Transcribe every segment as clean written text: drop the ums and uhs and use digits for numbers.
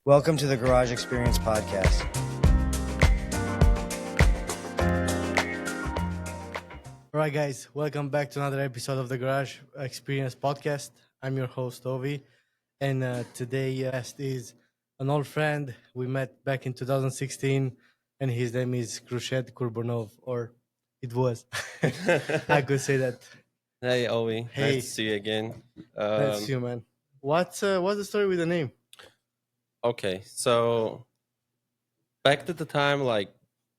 Welcome to the Garage Experience Podcast. All right, guys, welcome back to another episode of the Garage Experience Podcast. I'm your host, Ovi, and today guest is an old friend we met back in 2016, and his name is Khurshed Kurbonov, or it was. I could say that. Hey, Owie. Nice to Hey, see you again. that's Um, you, man. What's the story with the name? okay, so back to the time, like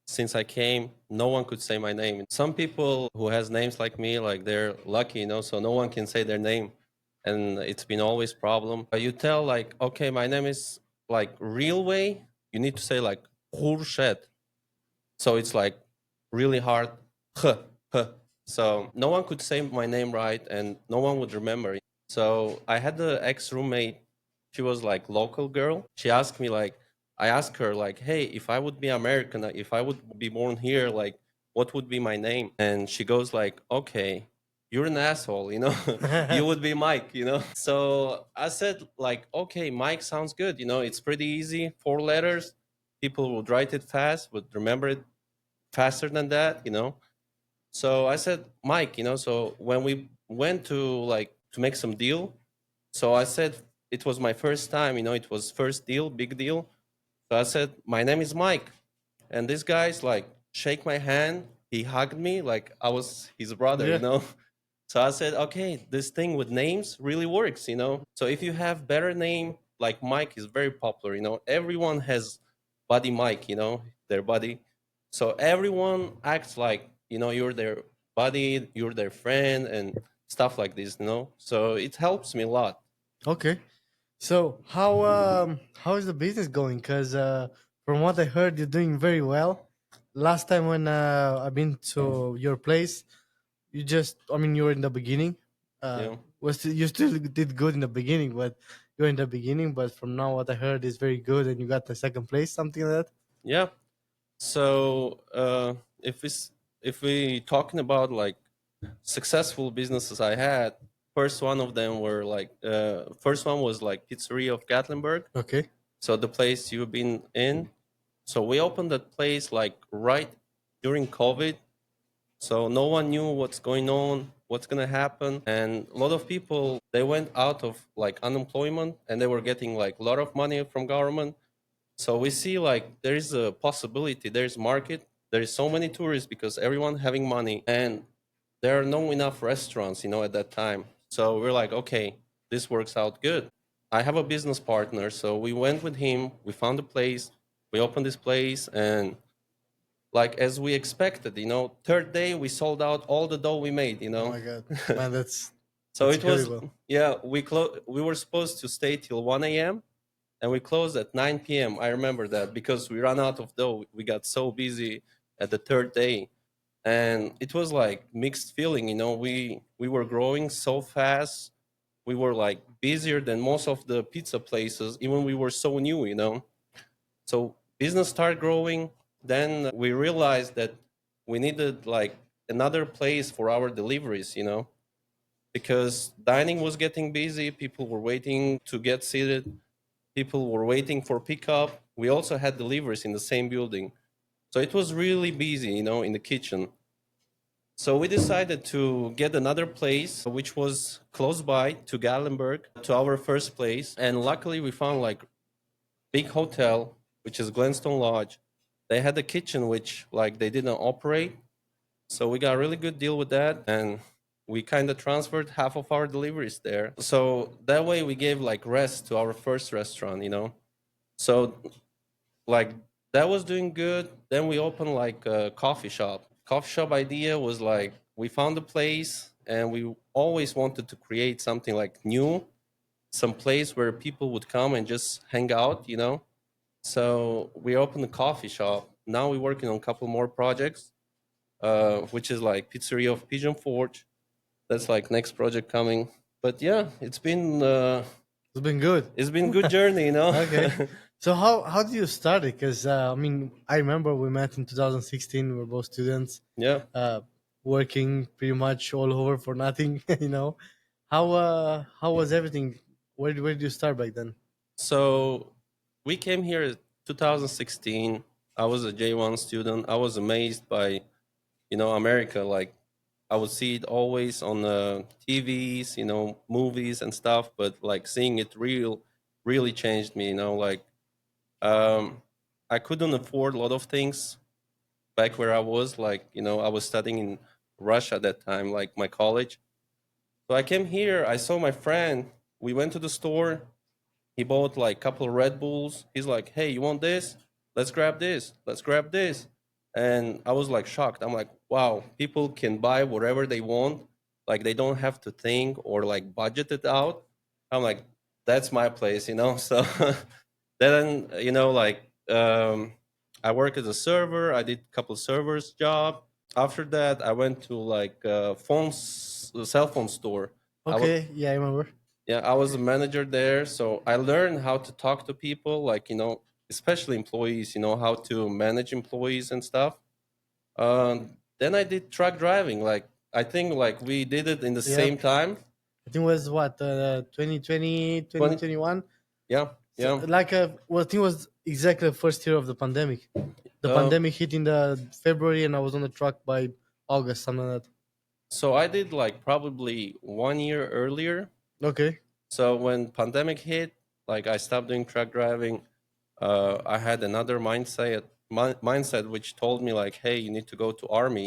since I came, no one could say my name. Some people who has names like me, like they're lucky, so no one can say their name, and it's been always problem. You tell like, okay, my name is like real way. You need to say like Khurshed, so it's like really hard. Huh, huh. So no one could say my name right, and no one would remember. So I had the ex roommate. She was like local girl. She asked me like, I asked her like, hey, if I would be American, if I would be born here, like, what would be my name? And she goes like, okay, you're an asshole, you would be Mike, So I said like, okay, Mike sounds good, it's pretty easy, 4 letters. People would write it fast, would remember it faster than that. So I said, Mike, so when we went to make some deal, so I said it was my first time, it was first deal, big deal. So I said, my name is Mike. And this guy's like, shake my hand. He hugged me like I was his brother, Yeah. So I said, okay, this thing with names really works. So if you have better name, like Mike is very popular, everyone has buddy Mike, their buddy. So everyone acts like, you're their buddy, you're their friend and stuff like this. So it helps me a lot. Okay. So how is the business going? Because from what I heard, you're doing very well. Last time when I've been to your place, you were in the beginning. Yeah. You still did good in the beginning, but you're in the beginning. But from now, what I heard is very good, and you got the second place, something like that. Yeah. So if we talking about like successful businesses I had, first one of them were like first one was like Pizzeria of Gatlinburg. Okay. So the place you've been in. So we opened that place like right during COVID. So no one knew what's going on, what's gonna happen, and a lot of people they went out of like unemployment and they were getting like a lot of money from government. So we see like there is a possibility, there's market, there is so many tourists because everyone having money and there are no enough restaurants, at that time. So we're like, okay, this works out good. I have a business partner, so we went with him, we found a place, we opened this place and like as we expected, third day we sold out all the dough we made. Oh my god, man, that's So that's it was, incredible. yeah, we were supposed to stay till 1 a.m and we closed at 9 p.m. I remember that because we ran out of dough. We got so busy at the third day, and it was like mixed feeling. We were growing so fast. We were like busier than most of the pizza places, even we were so new. So business started growing. Then we realized that we needed like another place for our deliveries, because dining was getting busy. People were waiting to get seated. People were waiting for pickup. We also had deliveries in the same building. So it was really busy, in the kitchen. So we decided to get another place, which was close by to Gatlinburg, to our first place. And luckily we found like big hotel, which is Glenstone Lodge. They had a kitchen, which like they didn't operate. So we got a really good deal with that. And we kind of transferred half of our deliveries there. So that way we gave like rest to our first restaurant. So like that was doing good. Then we opened like a coffee shop. Coffee shop idea was like we found a place and we always wanted to create something like new, some place where people would come and just hang out. So we opened a coffee shop. Now we're working on a couple more projects, which is like Pizzeria of Pigeon Forge. That's like next project coming. But yeah, It's been good. it's been good journey. Okay. So how did you start it? Because I remember we met in 2016. We were both students, Yeah. uh, working pretty much all over for nothing. How was everything? Where did you start back then? So we came here in 2016. I was a J1 student. I was amazed by, America. Like, I would see it always on the TVs, movies and stuff, but like seeing it really changed me, like um I couldn't afford a lot of things back where I was, like, I was studying in Russia at that time, like my college. So I came here, I saw my friend, we went to the store, he bought like a couple of Red Bulls. He's like, "Hey, you want this? Let's grab this. Let's grab this." And I was like shocked. I'm like, "Wow, people can buy whatever they want. Like they don't have to think or like budget it out." I'm like, "That's my place." So then, I work as a server. I did a couple servers job. After that, I went to like cell phone store. I was Okay, yeah, I remember. yeah, I was a manager there, so I learned how to talk to people, like, especially employees, how to manage employees and stuff. Then I did truck driving. Like, I think like we did it in the same Yep. time. I think it was what 2020, 20, 2021. yeah, So, yeah. like well, I think it was exactly the first year of the pandemic. The Uh, pandemic hit in the February, and I was on the truck by August, something like that. so I did like probably 1 year earlier. Okay. So when pandemic hit, like I stopped doing truck driving. I had another mindset which told me like, hey, you need to go to army.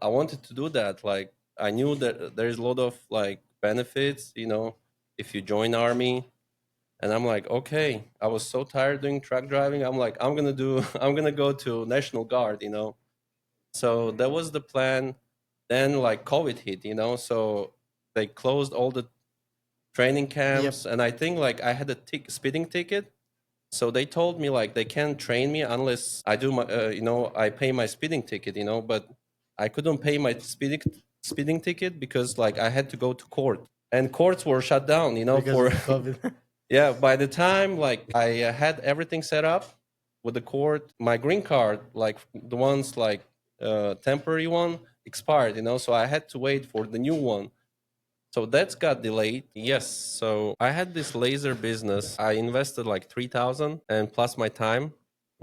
I wanted to do that. Like I knew that there's a lot of like benefits, if you join army. And I'm like, okay. I was so tired doing truck driving. I'm like, I'm gonna go to National Guard. So that was the plan. Then like COVID hit. So they closed all the training Yep. camps, and I think like I had a speeding ticket. So they told me like they can't train me unless I do I pay my speeding ticket. But I couldn't pay my speeding ticket because like I had to go to court, and courts were shut down. Because For of COVID. yeah. By the time like I had everything set up with the court, my green card, like the ones like temporary one, expired. So I had to wait for the new one. So that's got delayed. Yes. So I had this laser business. I invested like 3,000 and plus my time,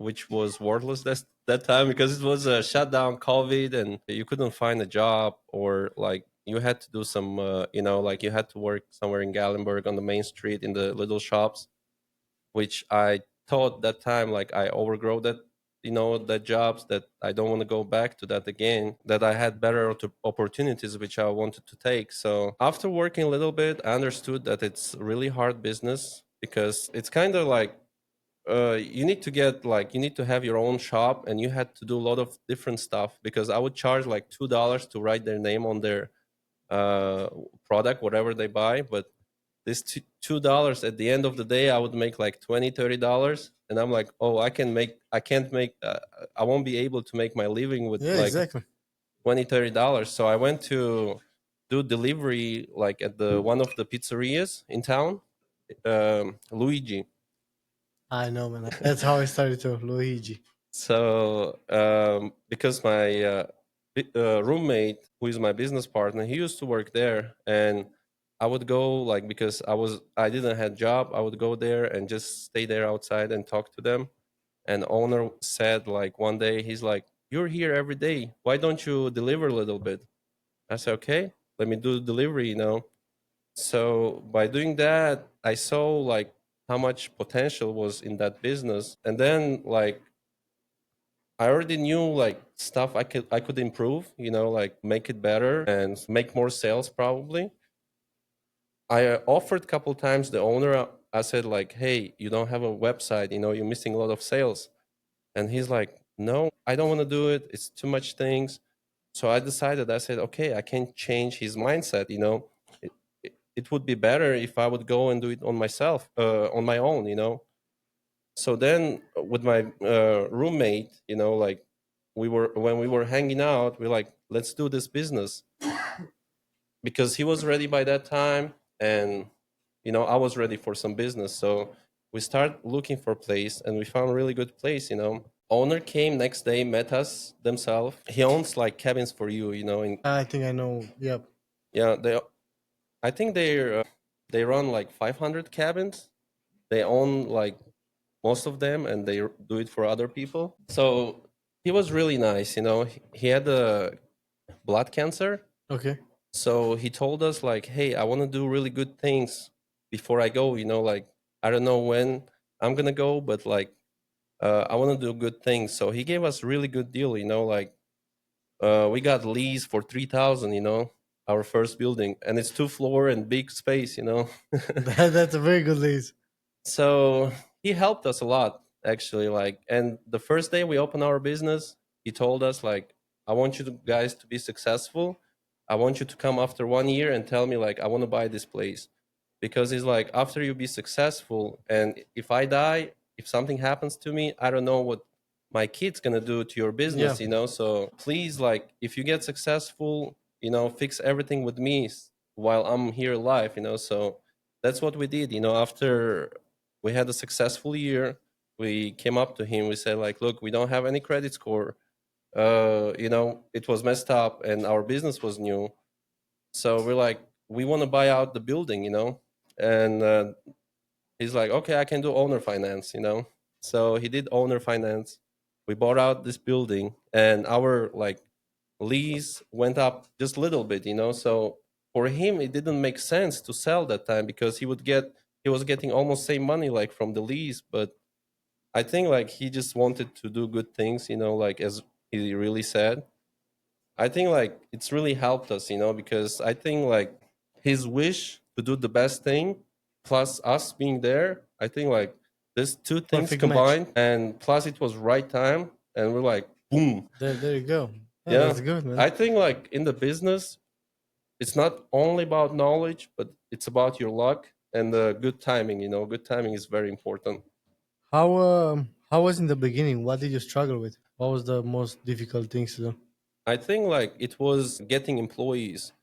which was worthless that time because it was a shutdown, COVID, and you couldn't find a job, or like you had to do some, like you had to work somewhere in Gatlinburg on the main street in the little shops, which I thought that time like I overgrow that jobs, that I don't want to go back to that again, that I had better opportunities which I wanted to take. So after working a little bit, I understood that it's really hard business because it's kind of like you need to have your own shop, and you had to do a lot of different stuff because I would charge like $2 to write their name on their uh, product, whatever they buy. But this $2 at the end of the day, I would make like $20-$30, and I'm like, oh, I can't make, I won't be able to make my living with Yeah, like exactly. $20-$30. So I went to do delivery like at the one of the pizzerias in town, Luigi. I know, man. That's how I started to Luigi. So because my roommate, who is my business partner, he used to work there, and I would go like because I didn't have job, I would go there and just stay there outside and talk to them. And owner said like one day, he's like, "You're here every day. Why don't you deliver a little bit?" I said, "Okay, let me do delivery." So by doing that, I saw like how much potential was in that business, and then like I already knew like stuff I could improve, like make it better and make more sales probably. I offered a couple times the owner. I said like, "Hey, you don't have a website. You're missing a lot of sales." And he's like, "No, I don't want to do it. It's too much things." So I decided. I said, "Okay, I can change his mindset. It would be better if I would go and do it on myself, on my own. So then with my roommate, like when we were hanging out, we're like, let's do this business, because he was ready by that time, and I was ready for some business. So we start looking for a place, and we found a really good place. Owner came next day, met us themselves. He owns like cabins for you. In I think I know. Yep. Yeah, I think they run like 500 cabins. they own like most of them, and they do it for other people. So he was really nice. He had a blood cancer. Okay. So he told us like, "Hey, I want to do really good things before I go. Like I don't know when I'm gonna go, but like I want to do good things." So he gave us really good deal. Like we got lease for 3,000. Our first building, and it's 2 floor and big space. That's a very good list. So he helped us a lot actually. Like, and the first day we opened our business, he told us like, "I want you guys to be successful. I want you to come after 1 year and tell me like, I want to buy this place." Because he's like, after you be successful, and if I die, if something happens to me, I don't know what my kid's gonna do to your Yeah. business. So please, like, if you get successful, fix everything with me while I'm here alive. So that's what we did. After we had a successful year, we came up to him. We said like, "Look, we don't have any credit score. It was messed up, and our business was new. So we're like, we want to buy out the building. And he's like, "Okay, I can do owner finance. So he did owner finance. We bought out this building, and our like lease went up just a little bit. So for him, it didn't make sense to sell that time because he was getting almost same money like from the lease. But I think like he just wanted to do good things. Like as he really said. I think like it's really helped us. Because I think like his wish to do the best thing plus us being there, I think like these two things Perfect match. combined, and plus it was right time, and we're like boom. There you go. Yeah, Yeah. that's good, man. I think like in the business, it's not only about knowledge, but it's about your luck and good timing. Good timing is very important. How was in the beginning? What did you struggle with? What was the most difficult things to do? I think like it was getting employees.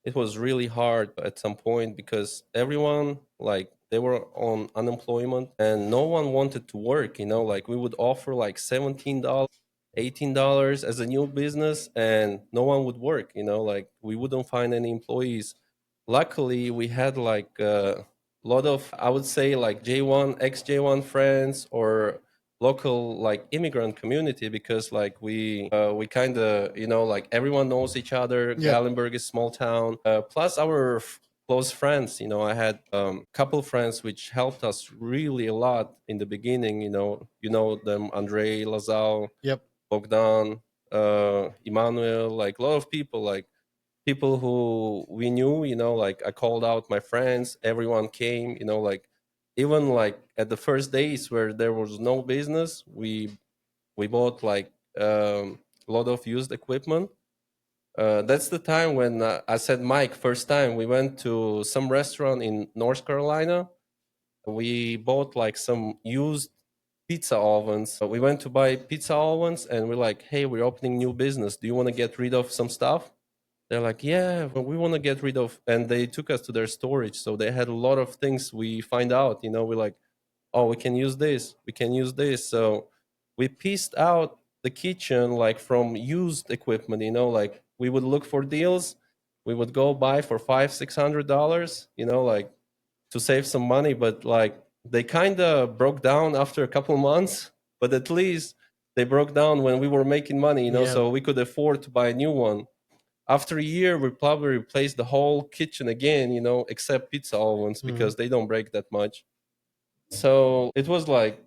It was really hard at some point because everyone like they were on unemployment and no one wanted to work. Like we would offer like $17, $18 as a new business, and no one would work. Like we wouldn't find any employees. Luckily we had like a lot of, I would say, like J1 ex J1 friends or local like immigrant community, because like we kind of like everyone knows each other. Yeah. Gatlinburg is small town. Plus our close friends. I had couple friends which helped us really a lot in the beginning. You know them, Andrei, Lazal, Yep. Bogdan, Emmanuel, like a lot of people, like people who we knew. Like I called out my friends, everyone came. Like even like at the first days where there was no business, we bought like a lot of used equipment. That's the time when I said, Mike, first time we went to some restaurant in North Carolina. We bought like some used pizza ovens. We went to buy pizza ovens, and we're like, hey, we're opening new business. Do you want to get rid of some stuff? They're like, yeah, but we want to get rid of. And they took us to their storage. So they had a lot of things we find out. We're like, oh, we can use this, we can use this. So we pieced out the kitchen like from used equipment. Like we would look for deals, we would go buy for $500-$600, like to save some money. But like they kind of broke down after a couple months, but at least they broke down when we were making money. Yeah. So we could afford to buy a new one. After a year, we probably replaced the whole kitchen again, except pizza ovens, Mhm. because they don't break that much. So it was like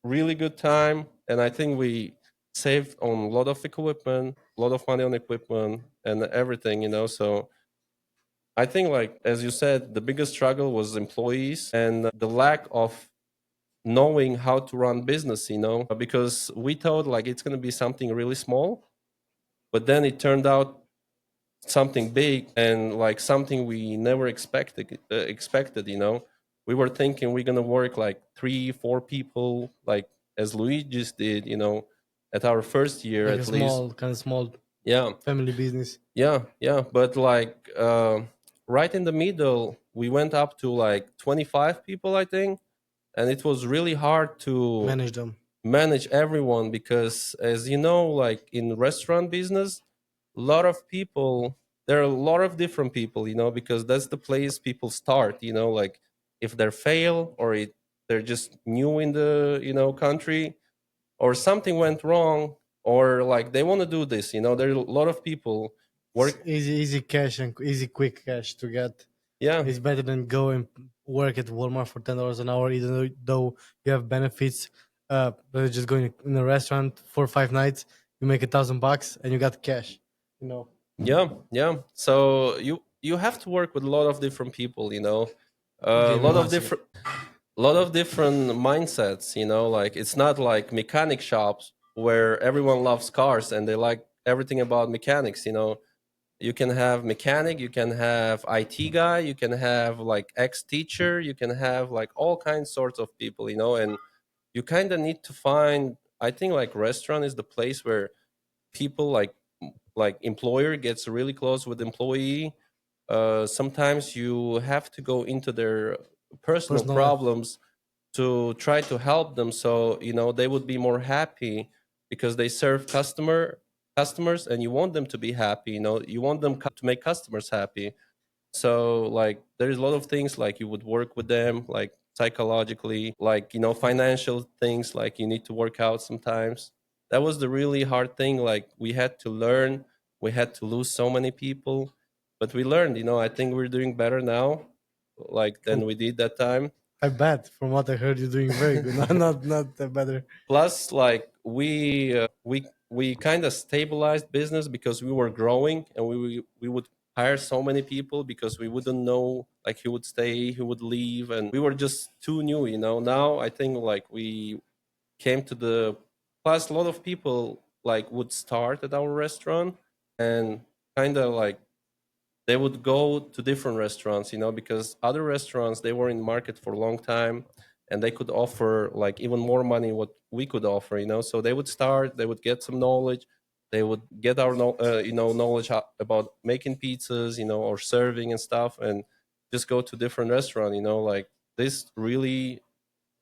really good time, and I think we saved on a lot of equipment, a lot of money on equipment and everything. So I think, like as you said, the biggest struggle was employees and the lack of knowing how to run business. Because we thought like it's going to be something really small, but then it turned out something big and like something we never expected. We were thinking we're gonna work like 3 4 people, like as Luigi's did, at our first year Like a at least. small, kind of small Yeah, family business. yeah, but like right in the middle we went up to like 25 people, I think. And it was really hard to Manage them. manage everyone, because as you know, like in restaurant business, a lot of people, there are a lot of different people, because that's the place people start. Like if they fail or they're just new in the country, or something went wrong, or like they want to do this. There are a lot of people It's work. easy cash and easy quick cash to get. Yeah, It's better than go and work at Walmart for $10 an hour, even though you have benefits. But just going in a restaurant for 5 nights, you make $1,000 and you got cash. You know, yeah, yeah. So you have to work with a lot of different people. A give me lot of 1 second. different mindsets. Like it's not like mechanic shops where everyone loves cars and they like everything about mechanics. You can have mechanic, you can have IT guy, you can have like ex teacher, you can have like all kinds sorts of people. And you kind of need to find, I think, like restaurant is the place where people like employer gets really close with employee. Sometimes you have to go into their personal Personal life. problems to try to help them, so they would be more happy, because they serve customers, and you want them to be happy. You want them to make customers happy. So like there's a lot of things, like you would work with them like psychologically, like financial things, like you need to work out sometimes. That was the really hard thing, like we had to learn. We had to lose so many people, but we learned. I think we're doing better now, like than we did that time. I bet from what I heard, you're doing very good. Not better. Plus, like we kind of stabilized business because we were growing, and we would hire so many people because we wouldn't know like who would stay, who would leave, and we were just too new. Now I think like we came to the, plus a lot of people like would start at our restaurant, and kind of like they would go to different restaurants, because other restaurants, they were in the market for a long time, and they could offer like even more money what we could offer. So they would start, they would get some knowledge, they would get our knowledge about making pizzas, or serving and stuff, and just go to different restaurant. Like this really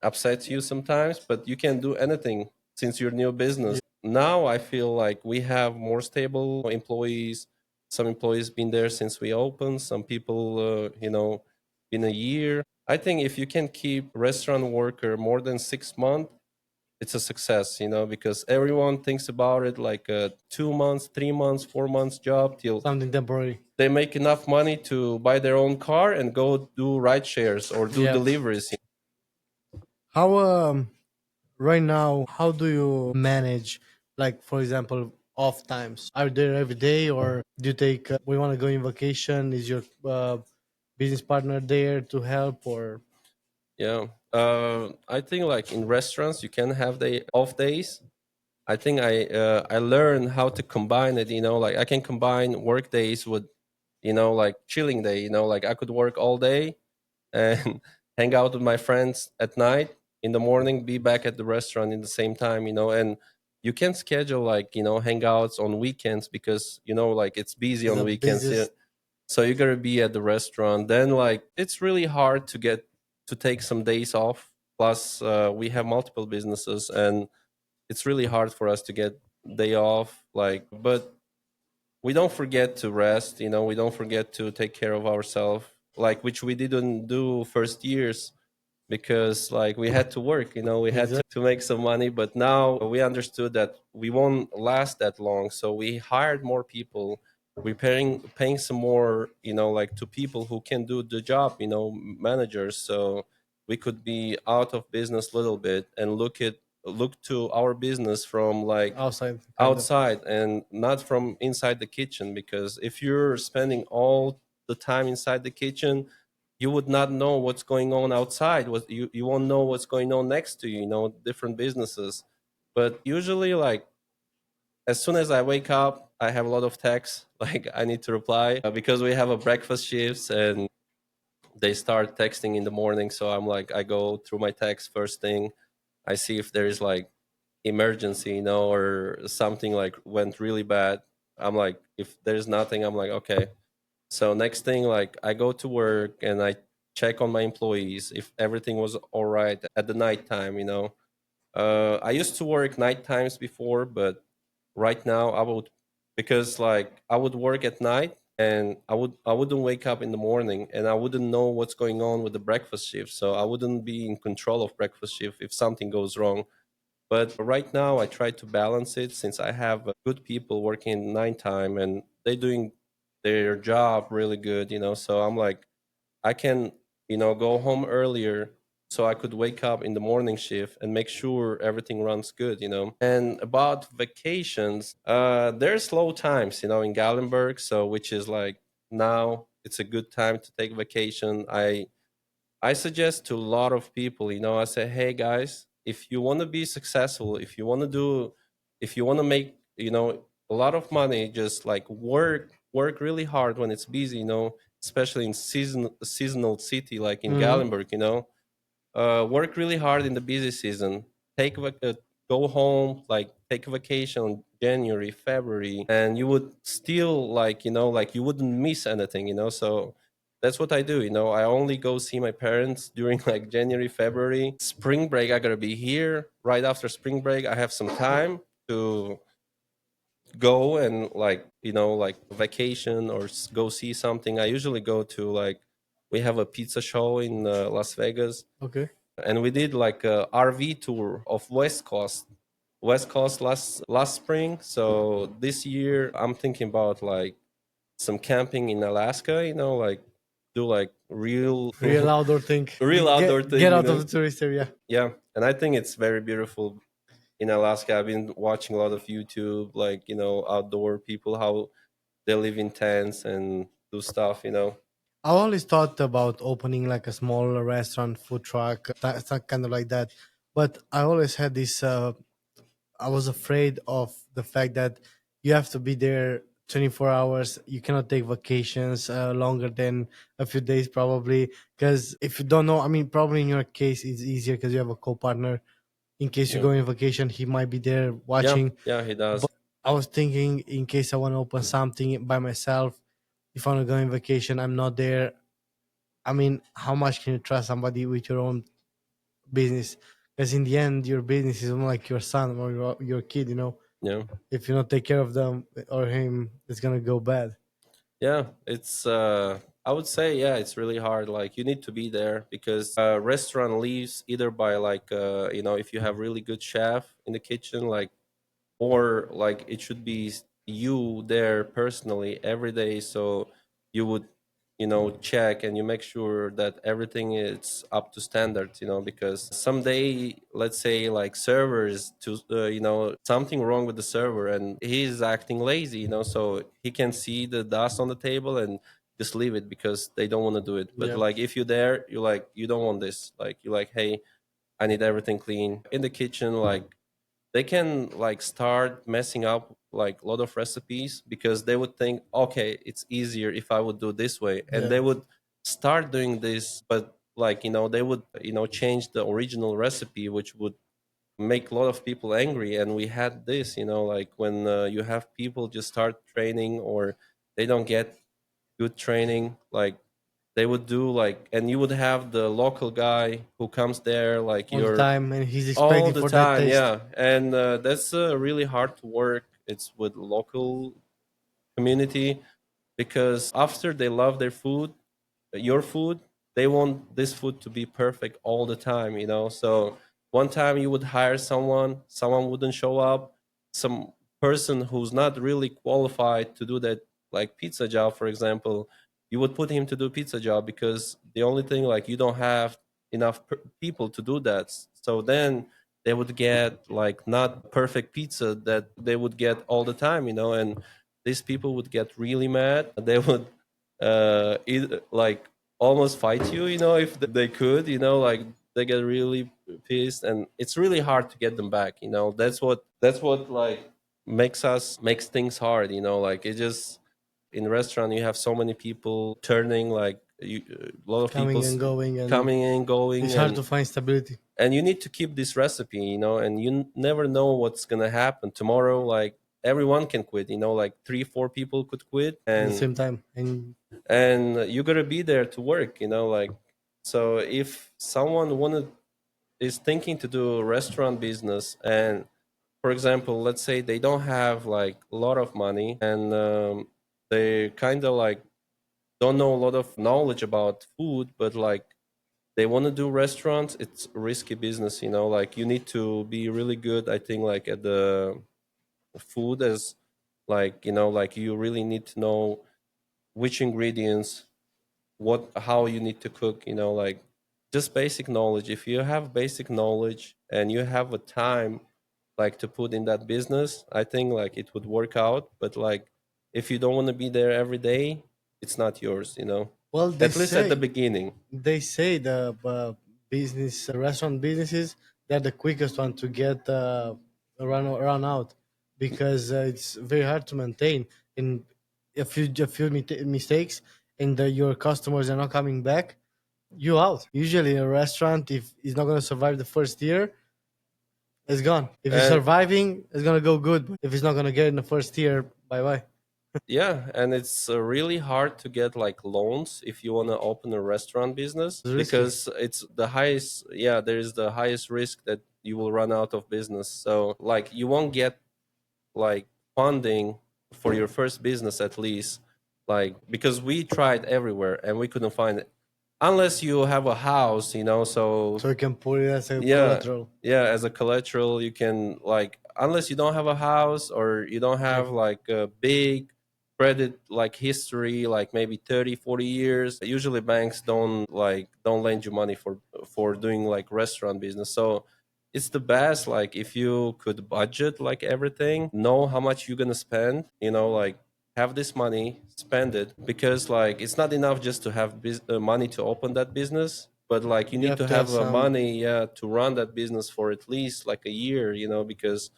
upsets you sometimes, but you can't do anything since you're new business. Now I feel like we have more stable employees. Some employees been there since we opened. Some people, been a year. I think if you can keep restaurant worker more than 6 months, it's a success. Because everyone thinks about it like a 2 months, 3 months, 4 months job till Something temporary. they make enough money to buy their own car and go do ride shares or do Yeah. deliveries. How right now? How do you manage? Like for example, off times. Are you there every day, or do you take? We want to go on vacation. Is your business partner there to help, or Yeah. I think like in restaurants you can have the off days. I think I learned how to combine it. Like I can combine work days with like chilling day. Like I could work all day and hang out with my friends at night. In the morning, be back at the restaurant in the same time. And you can schedule like hangouts on weekends, because like it's busy is on the weekends. Yeah. busiest? So you gotta be at the restaurant. Then like it's really hard to get to take some days off. Plus, we have multiple businesses, and it's really hard for us to get day off. Like, but we don't forget to rest. We don't forget to take care of ourselves. Like, which we didn't do first years, because like we had to work. We had Exactly. to make some money. But now we understood that we won't last that long, so we hired more people. We're paying some more, like to people who can do the job, managers. So we could be out of business a little bit and look to our business from like Outside, kind of. outside and not from inside the kitchen. Because if you're spending all the time inside the kitchen, you would not know what's going on outside. What you won't know what's going on next to you, different businesses. But usually, like as soon as I wake up, I have a lot of texts like I need to reply, because we have a breakfast shifts, and they start texting in the morning. So I'm like, I go through my text first thing. I see if there is like emergency, or something like went really bad. I'm like, if there's nothing, I'm like, okay. So next thing, like I go to work and I check on my employees if everything was all right at the nighttime. I used to work night times before, but right now I would, because like I would work at night and I wouldn't wake up in the morning, and I wouldn't know what's going on with the breakfast shift, so I wouldn't be in control of breakfast shift if something goes wrong. But right now I try to balance it, since I have good people working night time and they doing their job really good, so I'm like, I can, go home earlier so I could wake up in the morning shift and make sure everything runs good. And about vacations, there's slow times, in Gatlinburg, so which is like now it's a good time to take vacation. I suggest to a lot of people, I say, hey guys, if you want to be successful, if you want to make, a lot of money, just like work really hard when it's busy, especially in seasonal city like in Hmm. Gallenberg, work really hard in the busy season. Take go home, like take a vacation in January, February, and you would still like like you wouldn't miss anything, So that's what I do. I only go see my parents during like January, February. Spring break, I gotta be here. Right after spring break, I have some time to go and like like vacation or go see something. I usually go to like we have a pizza show in Las Vegas, Okay. and we did like a RV tour of West Coast last spring. So this year I'm thinking about like some camping in Alaska, like do like real Real outdoor thing. real outdoor Get thing, out of the tourist area. Yeah, and I think it's very beautiful in Alaska. I've been watching a lot of YouTube, like outdoor people, how they live in tents and do stuff. I always thought about opening like a small restaurant, food truck, kind of like that. But I always had this. I was afraid of the fact that you have to be there 24 hours. You cannot take vacations longer than a few days, probably. Because if you don't know, I mean, probably in your case, it's easier because you have a co partner. In case you Yeah, go on vacation, he might be there yeah, watching. yeah. He does. But I was thinking, in case I want to open something by myself, if I want to go on vacation, I'm not there. I mean, how much can you trust somebody with your own business? Because in the end, your business is not like your son or your kid. Yeah. If you don't take care of them or him, it's gonna go bad. Yeah, it's I would say, yeah, it's really hard. Like you need to be there because restaurant leaves either by like if you have really good chef in the kitchen, like, or like it should be you there personally every day, so you would check and you make sure that everything is up to standards, because someday, let's say like servers to something wrong with the server and he's acting lazy, so he can see the dust on the table and just leave it because they don't want to do it. But Yeah, like if you're there, you're like, you don't want this, like you're like, hey, I need everything clean in the kitchen. Like they can like start messing up like a lot of recipes because they would think, okay, it's easier if I would do this way, and yeah, they would start doing this, but like they would change the original recipe, which would make a lot of people angry. And we had this, like when you have people just start training or they don't get good training, like they would do like, and you would have the local guy who comes there like all the you're time, and he's all expecting the for that time, taste. yeah. And that's really hard to work. It's with local community because after they love their food, your food, they want this food to be perfect all the time, so one time you would hire someone wouldn't show up, some person who's not really qualified to do that, like pizza job for example, you would put him to do pizza job because the only thing, like, you don't have enough people to do that. So then they would get like not perfect pizza that they would get all the time, and these people would get really mad. They would like almost fight you, if they could, like they get really pissed, and it's really hard to get them back. That's what like makes things hard. Like it just in restaurant you have so many people turning, like a lot of people Coming and going, and coming and it's going, hard to find stability and you need to keep this recipe, and you never know what's gonna happen tomorrow. Like everyone can quit, like 3 4 people could quit, at the and same time. you gotta be there to work, like. So if someone is thinking to do a restaurant business, and for example, let's say they don't have like a lot of money, and they kind of like don't know a lot of knowledge about food, but like they want to do restaurants. It's a risky business, like you need to be really good, I think, like at the food, as like like you really need to know which ingredients, what how you need to cook, like just basic knowledge. If you have basic knowledge and you have a time like to put in that business, I think like it would work out. But like if you don't want to be there every day, it's not yours, Well, at least at the beginning. they say the restaurant businesses, they're the quickest one to get run out, because it's very hard to maintain. In a few mistakes, and your customers are not coming back, you out. Usually, a restaurant, if it's not going to survive the first year, it's gone. If it's And surviving, it's going to go good. But if it's not going to get in the first year, bye bye. yeah, and it's really hard to get like loans if you want to open a restaurant business, It's risky. because it's the highest, yeah, there is the highest risk that you will run out of business. So like you won't get like funding for your first business, at least, like because we tried everywhere and we couldn't find it unless you have a house, so So you can put it as a yeah, collateral. yeah, as a collateral you can, like, unless you don't have a house or you don't Yeah. have like a big credit like history, like maybe 30, 40 years, usually banks don't lend you money for doing like restaurant business. So it's the best like if you could budget like everything, know how much you're gonna spend, like have this money, spend it, because like it's not enough just to have money to open that business, but like you You need have to to have have some. money, yeah, to run that business for at least like a year, because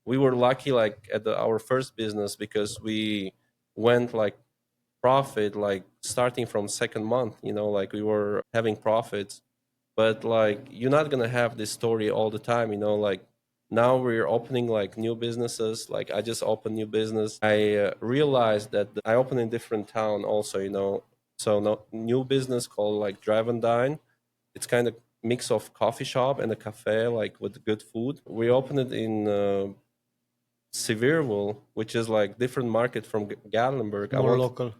we were lucky like at our first business, because we went like profit like starting from second month, like we were having profits. But like you're not gonna have this story all the time, like now we're opening like new businesses. Like I just opened new business. I realized that I opened in different town also, so no new business called like Drive and Dine. It's kind of mix of coffee shop and a cafe, like with good food. We opened it in Sevierville, which is like different market from Gatlinburg. More local.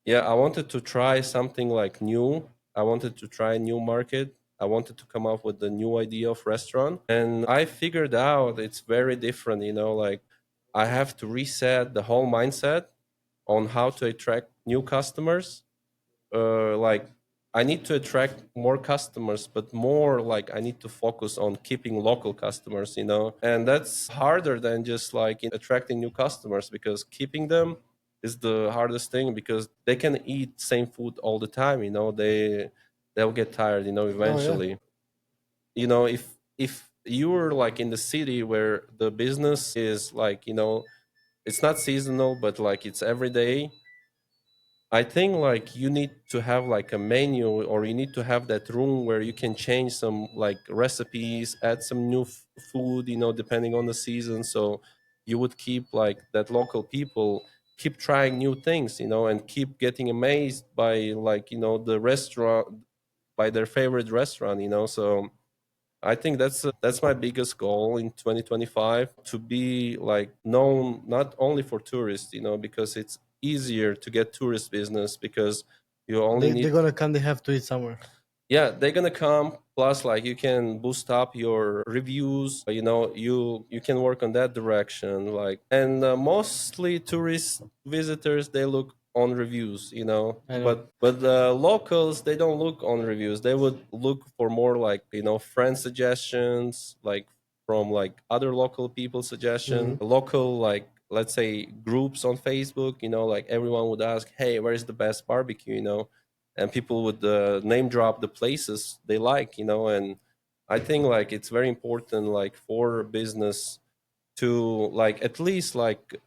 Yeah, I wanted to try something like new. I wanted to try a new market. I wanted to come up with a new idea of restaurant. And I figured out it's very different, like I have to reset the whole mindset on how to attract new customers. Like I need to attract more customers, but more like I need to focus on keeping local customers, and that's harder than just like attracting new customers, because keeping them is the hardest thing, because they can eat same food all the time, they'll get tired, Oh yeah. eventually. If you're like in the city where the business is like, it's not seasonal, but like it's every day, I think like you need to have like a menu, or you need to have that room where you can change some like recipes, add some new food, depending on the season. So you would keep like that local people keep trying new things, and keep getting amazed by like, the restaurant, by their favorite restaurant, So I think that's my biggest goal in 2025, to be like known not only for tourists, because it's easier to get tourist business, because you only They're need, gonna come. They have to eat somewhere. yeah, they're gonna come. Plus like you can boost up your reviews, you can work on that direction, like. And mostly tourist visitors, they look on reviews, I know. but the locals, they don't look on reviews. They would look for more like, friend suggestions, like from like other local people Hmm. suggestion, local, like let's say groups on Facebook, like everyone would ask, hey, where is the best barbecue, and people would name drop the places they like, and I think like it's very important like for business to like at least like,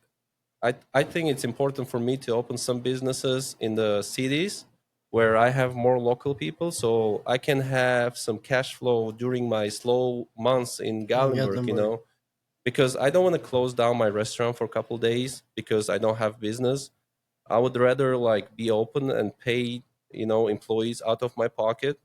I think it's important for me to open some businesses in the cities where I have more local people, so I can have some cash flow during my slow months in In Gallenberg, Gatlinburg. because I don't want to close down my restaurant for a couple days because I don't have business. I would rather like be open and pay, employees out of my pocket,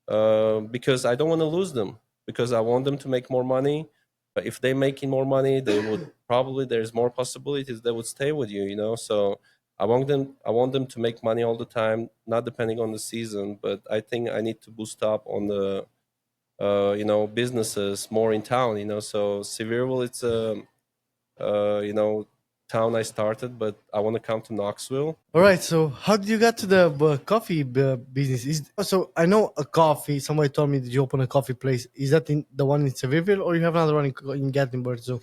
because I don't want to lose them, because I want them to make more money. But if they making more money, they would probably, there's more possibilities they would stay with you, So I want them to make money all the time, not depending on the season. But I think I need to boost up on the businesses more in town. So Sevierville, it's a town I started, but I want to come to Knoxville. All right. So how did you get to the coffee business? Is so I know a coffee. Somebody told me that you open a coffee place. Is that in the one in Sevierville, or you have another one in Gatlinburg? So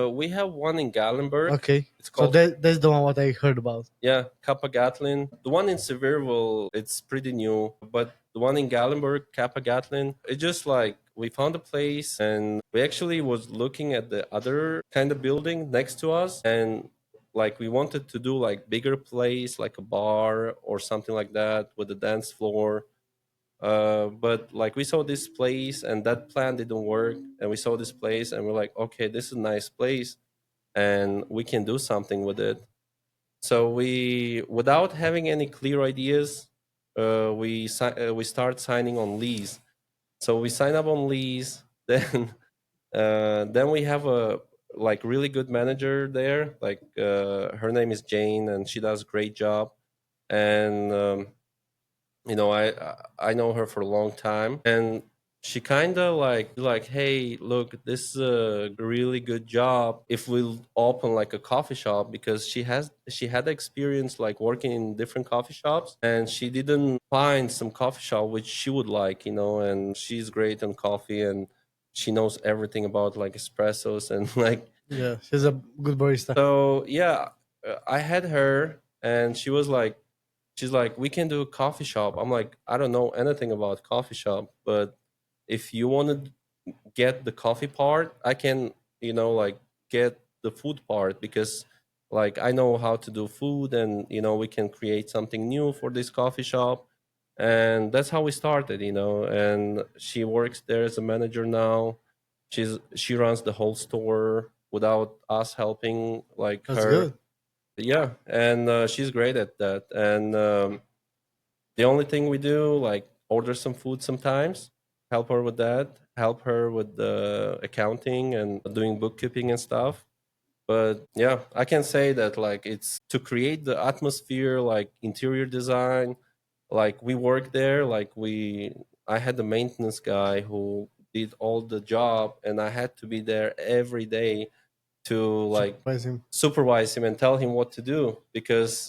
We have one in Gallenberg. okay. It's So called, that's the one what I heard about. yeah, Kappa Gatlin. The one in Sevierville, it's pretty new, but the one in Gallenberg, Kappa Gatlin, it just like we found a place, and we actually was looking at the other kind of building next to us, and like we wanted to do like bigger place, like a bar or something like that with a dance floor. But like we saw this place and that plan didn't work, and we saw this place and we're like, okay, this is a nice place and we can do something with it. So we, without having any clear ideas, we start signing on lease. So we sign up on lease. Then we have a like really good manager there. Like her name is Jane, and she does a great job. And I know her for a long time, and she kind of like, hey, look, this is a really good job if we'll open like a coffee shop, because she had experience like working in different coffee shops, and she didn't find some coffee shop which she would like, and she's great on coffee, and she knows everything about like espressos and like. Yeah, she's a good barista. So yeah, I had her, and she's like, we can do a coffee shop. I'm like, I don't know anything about coffee shop, but if you want to get the coffee part, I can, like get the food part, because like I know how to do food, and we can create something new for this coffee shop. And that's how we started, and she works there as a manager now. She runs the whole store without us helping like That's her. good. Yeah, and she's great at that. And the only thing we do, like, order some food sometimes, help her with that, help her with the accounting and doing bookkeeping and stuff. But yeah, I can say that like it's to create the atmosphere, like interior design. Like we work there, I had the maintenance guy who did all the job, and I had to be there every day to like Surprise him. supervise him and tell him what to do, because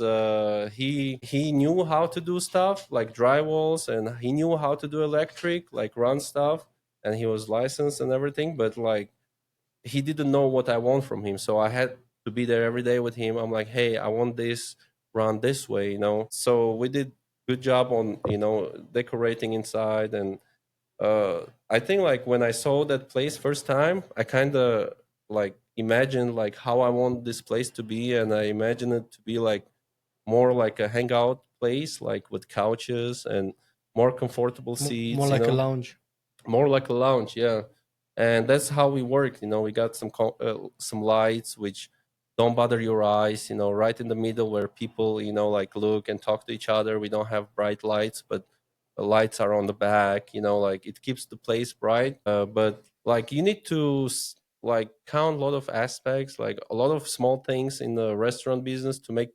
he knew how to do stuff like drywalls, and he knew how to do electric, like run stuff, and he was licensed and everything, but like he didn't know what I want from him. So I had to be there every day with him. I'm like, hey, I want this run this way, So we did good job on decorating inside. And I think like when I saw that place first time, I kind of like imagined like how I want this place to be, and I imagined it to be like more like a hangout place, like with couches and more comfortable More seats, like a lounge. more like a lounge, yeah. And that's how we work. We got some lights which don't bother your eyes, right in the middle where people like look and talk to each other. We don't have bright lights, but the lights are on the back, like it keeps the place bright. But like you need to like count a lot of aspects, like a lot of small things in the restaurant business to make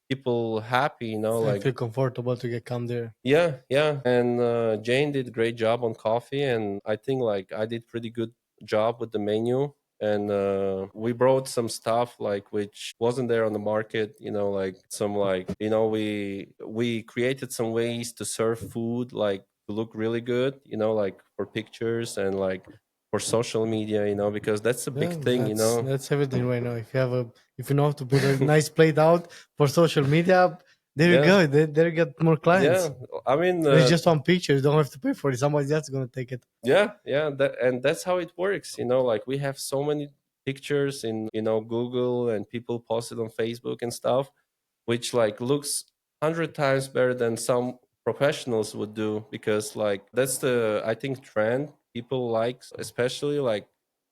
people happy, I like. feel comfortable to get come there. Yeah, yeah. And Jane did a great job on coffee, and I think like I did pretty good job with the menu. And we brought some stuff like which wasn't there on the market, like some like we created some ways to serve food like to look really good, like for pictures and like for social media, because that's a big Yeah, thing, that's everything right now. If you know how to put a nice plate out for social media, there you Yeah, go. There you get more yeah. clients. I mean, It's just one picture. You don't have to pay for it. Somebody else is gonna take it. yeah, yeah, and that's how it works. Like we have so many pictures in Google, and people post it on Facebook and stuff, which like looks 100 times better than some professionals would do, because like that's the, I think, trend people like, especially like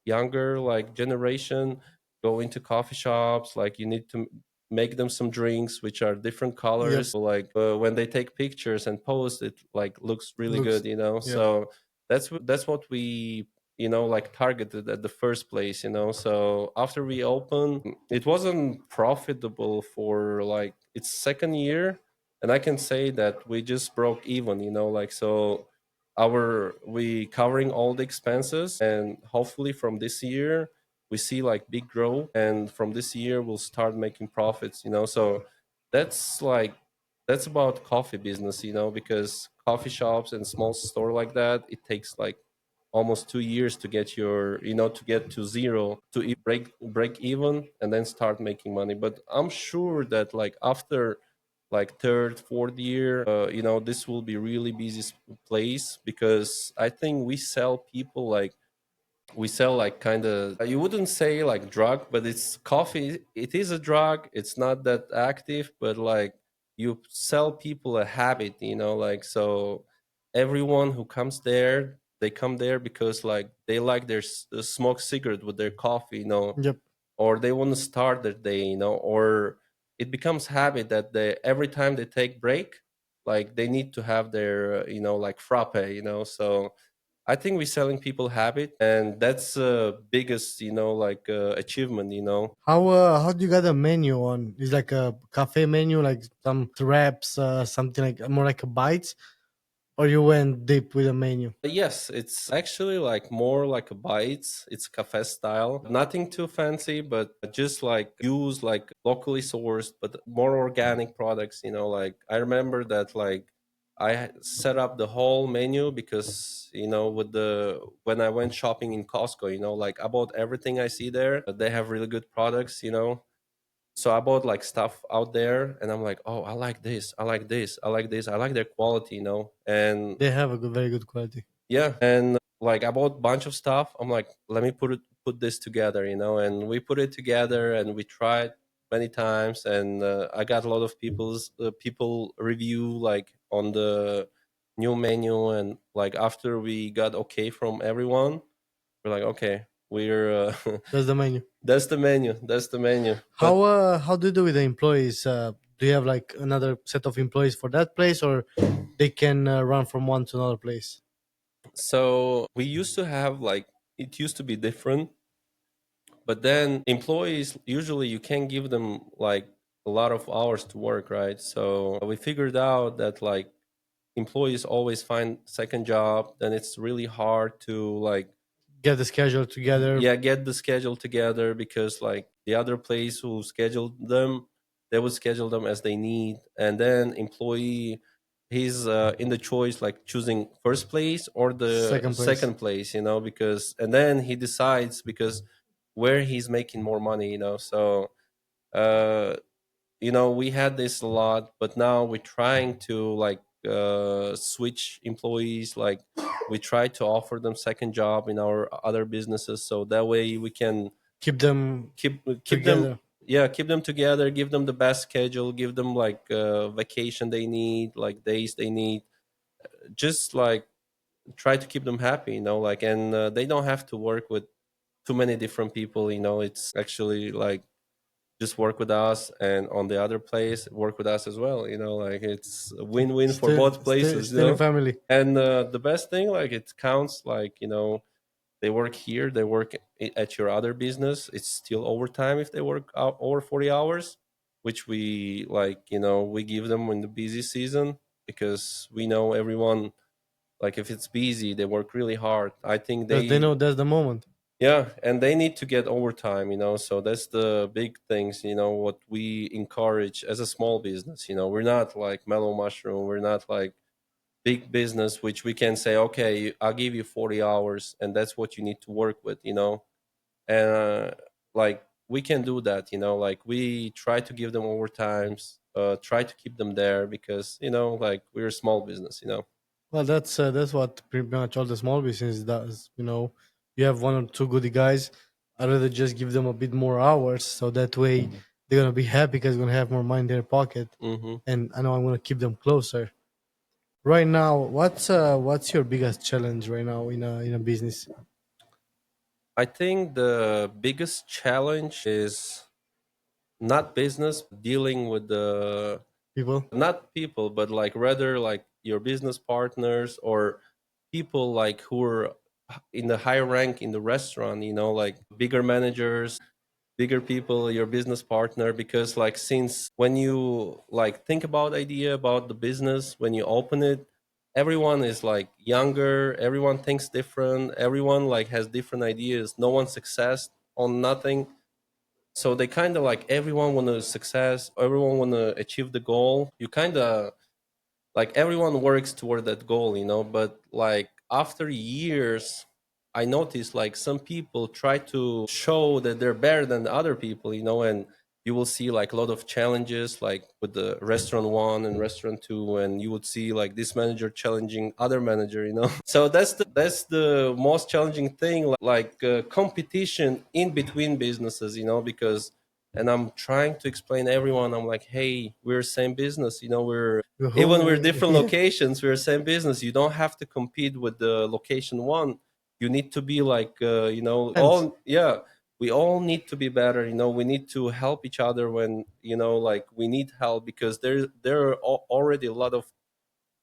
younger like generation, go into coffee shops. Like you need to make them some drinks which are different Yep. colors, so like when they take pictures and post it, like looks really Looks. good, Yep. so that's what we like targeted at the first place, so after we opened, it wasn't profitable for like its second year, and I can say that we just broke even, like, so our we covering all the expenses, and hopefully from this year we see like big growth, and from this year we'll start making profits, so that's like that's about coffee business, because coffee shops and small store like that, it takes like almost 2 years to get your to get to zero, to break even, and then start making money. But I'm sure that like after like third fourth year, this will be really busy place, because I think we sell like kind of, you wouldn't say like drug, but it's coffee, it is a drug, it's not that active, but like you sell people a habit, like, so everyone who comes there, they come there because like they like their smoke cigarette with their coffee, Yep. or they want to start their day, or it becomes habit that they every time they take break, like they need to have their like frappe, so I think we're selling people habit, and that's biggest, like achievement, How do you got a menu on? Is like a cafe menu, like some wraps, something like more like a bites, or you went deep with a menu? Yes, it's actually like more like a bites. It's cafe style. Nothing too fancy, but just like use like locally sourced, but more organic products, like I remember that like set up the whole menu because, with the when I went shopping in Costco, like I bought everything I see there. They have really good products, so I bought like stuff out there, and I'm like, oh, I like this, I like this, I like this, I like their quality, and They have a very good quality. yeah, and like I bought a bunch of stuff. I'm like, let me put this together, and we put it together, and we tried many times, and I got a lot of people review like on the new menu, and like after we got okay from everyone, we're like, okay, we're That's the menu. that's the menu. But How do you do with the employees? Do you have like another set of employees for that place, or they can run from one to another place? so we used to have like, it used to be different. But then employees, usually you can't give them like a lot of hours to work, right? So we figured out that like employees always find second job, then it's really hard to like, Get the schedule together. yeah, get the schedule together, because like the other place who scheduled them, they would schedule them as they need, and then employee, he's in the choice like choosing first place or the Second place. second place, because, and then he decides because where he's making more money, so uh we had this a lot, but now we're trying to like switch employees, like we try to offer them second job in our other businesses, so that way we can Keep them keep them, together. yeah, keep them together, give them the best schedule, give them like vacation they need, like days they need, just like try to keep them happy, like, and they don't have to work with too many different people, it's actually like just work with us, and on the other place work with us as well, like it's a win-win for Still, both places, still in family. and the best thing, like it counts, like they work here, they work at your other business, it's still overtime if they work out over 40 hours, which we like, we give them in the busy season, because we know everyone, like if it's busy they work really hard, I think They they, know that's the moment. yeah, and they need to get overtime, so that's the big things, what we encourage as a small business, we're not like Mellow Mushroom, we're not like big business, which we can say, okay, I'll give you 40 hours and that's what you need to work with, and like we can do that, like we try to give them overtimes, try to keep them there, because, like we're a small business, Well, that's what pretty much all the small business does. You have one or two good guys. I'd rather just give them a bit more hours, so that way they're gonna be happy because they're gonna have more money in their pocket, hmm and I know I'm gonna keep them closer. Right now, what's your biggest challenge right now in a business? I think the biggest challenge is not business, dealing with the, People. not people, but like rather like your business partners, or people like who are in the higher rank in the restaurant, like bigger managers, bigger people, your business partner. Because like since when you like think about idea about the business, when you open it, everyone is like younger, everyone thinks different, everyone like has different ideas, no one success on nothing. So they kind of like everyone want to success, everyone want to achieve the goal. You kind of like everyone works toward that goal, but like after years I noticed like some people try to show that they're better than the other people, and you will see like a lot of challenges like with the restaurant one and restaurant two, and you would see like this manager challenging other manager, so that's the most challenging thing, like competition in between businesses, because and I'm trying to explain everyone, I'm like, hey, we're same business, even we're Who? different locations, we're same business. You don't have to compete with the location one. You need to be like Friends. all, yeah, we all need to be better, we need to help each other when like we need help, because there are already a lot of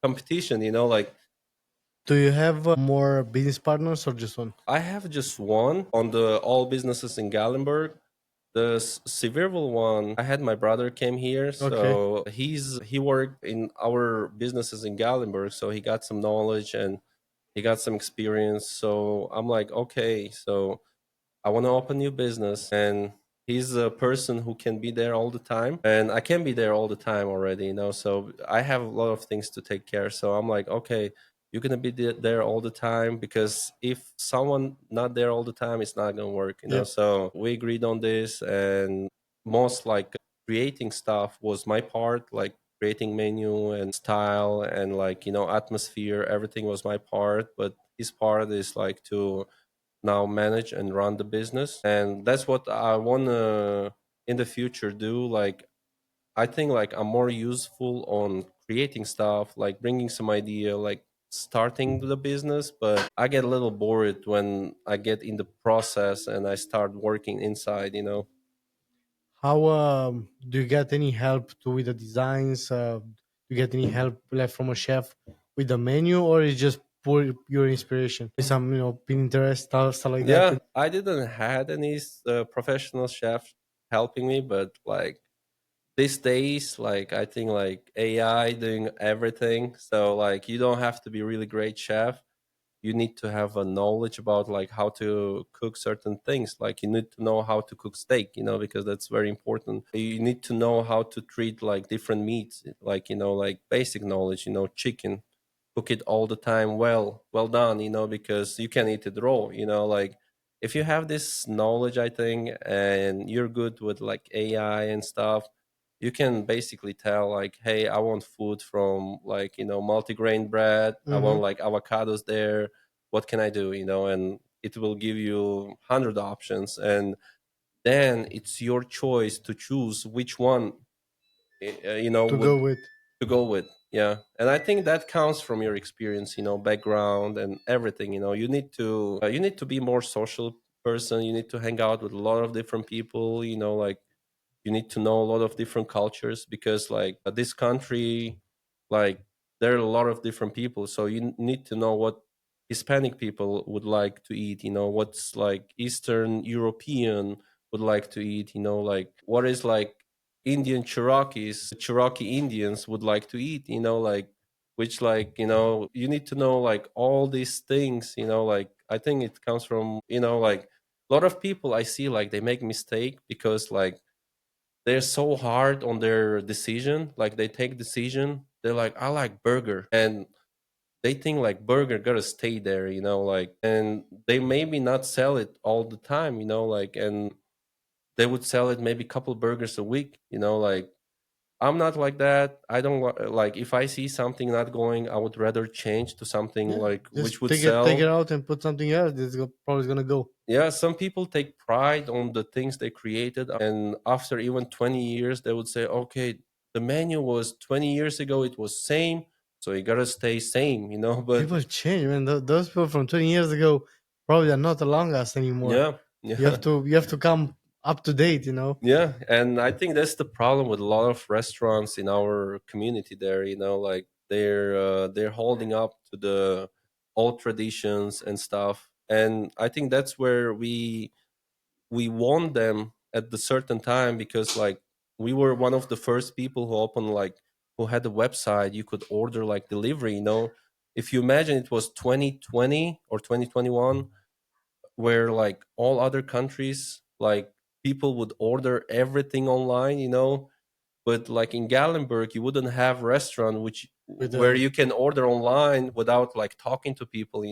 competition, like Do you have more business partners or just one? I have just one on the all businesses in Gallenberg. The Sevierville one, I had my brother came here, Okay. so he worked in our businesses in Gallenberg, so he got some knowledge and he got some experience. So I'm like, okay, so I want to open new business, and he's a person who can be there all the time, and I can be there all the time already, so I have a lot of things to take care. So I'm like, okay, you're gonna be there all the time, because if someone not there all the time, it's not gonna work, Yep. so we agreed on this. And most like creating stuff was my part, like creating menu and style and like atmosphere, everything was my part, but his part is like to now manage and run the business. And that's what I want to in the future do. Like I think like I'm more useful on creating stuff, like bringing some idea, like starting the business, but I get a little bored when I get in the process and I start working inside, How do you get any help with the designs? Do you get any help like from a chef with the menu, or is just pure inspiration? Some Pinterest stuff like that. Yeah, I didn't had any professional chef helping me, but like these days, like I think like AI doing everything, so like you don't have to be really great chef. You need to have a knowledge about like how to cook certain things, like you need to know how to cook steak, because that's very important. You need to know how to treat like different meats, like like basic knowledge, chicken, cook it all the time, well done, because you can eat it raw, like if you have this knowledge, I think, and you're good with like AI and stuff, you can basically tell like, hey, I want food from like multigrain bread, I Mm-hmm. want like avocados there, what can I do, and it will give you 100 options. And then it's your choice to choose which one To go would with. to go with. Yeah, and I think that counts from your experience, background and everything. You need to be more social person, you need to hang out with a lot of different people, like you need to know a lot of different cultures, because like this country, like there are a lot of different people, so you need to know what Hispanic people would like to eat, what's like Eastern European would like to eat, like what is like Indian Cherokee Indians would like to eat, like which like you need to know like all these things, like I think it comes from like a lot of people I see like they make mistake because like they're so hard on their decision, like they take decision, they're like, I like burger, and they think like burger gotta stay there, like, and they maybe not sell it all the time, like, and they would sell it maybe couple burgers a week, like I'm not like that. I don't like if I see something not going, I would rather change to something Yeah, like which just would take it sell. out and put something else. Probably gonna go. Yeah, some people take pride on the things they created, and after even 20 years they would say, okay, the menu was 20 years ago, it was same, so you gotta stay same, but People change, man. Those people from 20 years ago probably are not along us anymore. yeah, You yeah. have to you have to come up to date. Yeah, and I think that's the problem with a lot of restaurants in our community there, like they're holding up to the old traditions and stuff. And I think that's where we won them at the certain time, because like we were one of the first people who opened, like, who had a website you could order like delivery, if you imagine it was 2020 or 2021, where like all other countries, like, people would order everything online, but like in Gatlinburg you wouldn't have restaurant which With where the you can order online without like talking to people.